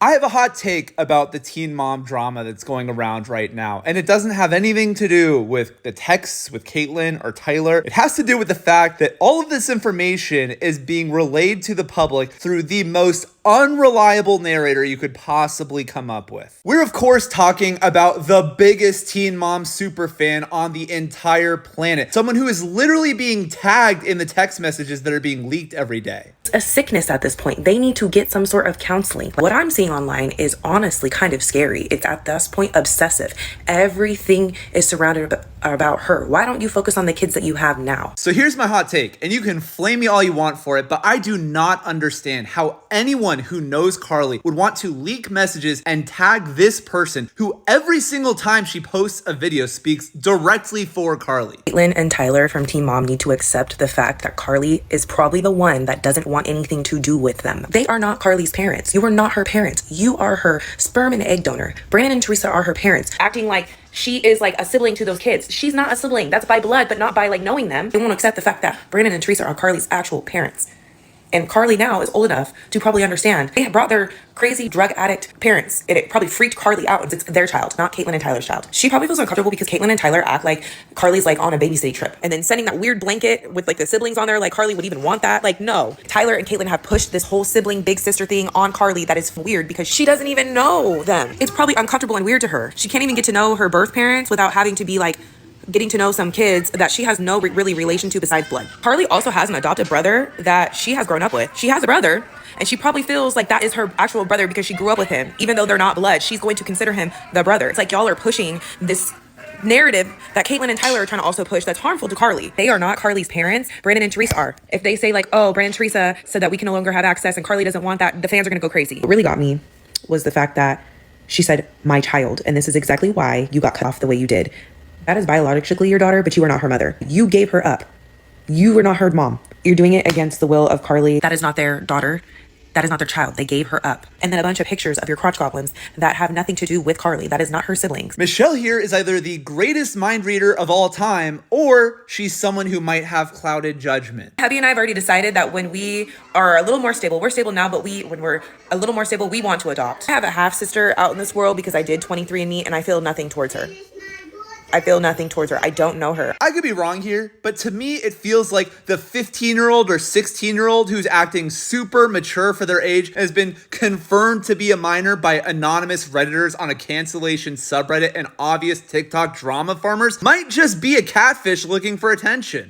I have a hot take about the teen mom drama that's going around right now, and it doesn't have anything to do with the texts with Catelynn or Tyler. It has to do with the fact that all of this information is being relayed to the public through the most unreliable narrator you could possibly come up with. We're of course talking about the biggest teen mom superfan on the entire planet. Someone who is literally being tagged in the text messages that are being leaked every day. A sickness at this point. They need to get some sort of counseling. What I'm seeing online is honestly kind of scary. It's at this point obsessive. Everything is surrounded about her. Why don't you focus on the kids that you have now? So here's my hot take, and you can flame me all you want for it, but I do not understand how anyone who knows Carly would want to leak messages and tag this person who every single time she posts a video speaks directly for Carly. Catelynn and Tyler from Teen Mom need to accept the fact that Carly is probably the one that doesn't want anything to do with them. They are not Carly's parents. You are not her parents. You are her sperm and egg donor. Brandon and Teresa are her parents, acting like she is like a sibling to those kids. She's not a sibling. That's by blood, but not by like knowing them. They won't accept the fact that Brandon and Teresa are Carly's actual parents. And Carly now is old enough to probably understand. They have brought their crazy drug addict parents. It probably freaked Carly out. It's their child, not Catelynn and Tyler's child. She probably feels uncomfortable because Catelynn and Tyler act like Carly's like on a babysitting trip. And then sending that weird blanket with like the siblings on there, like Carly would even want that. Like, no. Tyler and Catelynn have pushed this whole sibling big sister thing on Carly that is weird because she doesn't even know them. It's probably uncomfortable and weird to her. She can't even get to know her birth parents without having to be like getting to know some kids that she has no really relation to besides blood. Carly also has an adopted brother that she has grown up with. She has a brother, and she probably feels like that is her actual brother because she grew up with him. Even though they're not blood, she's going to consider him the brother. It's like y'all are pushing this narrative that Catelynn and Tyler are trying to also push that's harmful to Carly. They are not Carly's parents. Brandon and Teresa are. If they say like, oh, Brandon and Teresa said that we can no longer have access and Carly doesn't want that, the fans are going to go crazy. What really got me was the fact that she said, my child, and this is exactly why you got cut off the way you did. That is biologically your daughter, but you are not her mother. You gave her up. You were not her mom. You're doing it against the will of Carly. That is not their daughter. That is not their child. They gave her up. And then a bunch of pictures of your crotch goblins that have nothing to do with Carly. That is not her siblings. Michelle here is either the greatest mind reader of all time, or she's someone who might have clouded judgment. Hubby and I have already decided that when we are a little more stable, we're stable now, but when we're a little more stable, we want to adopt. I have a half sister out in this world because I did 23andMe and I feel nothing towards her. I feel nothing towards her. I don't know her. I could be wrong here, but to me, it feels like the 15-year-old or 16-year-old who's acting super mature for their age has been confirmed to be a minor by anonymous Redditors on a cancellation subreddit and obvious TikTok drama farmers might just be a catfish looking for attention.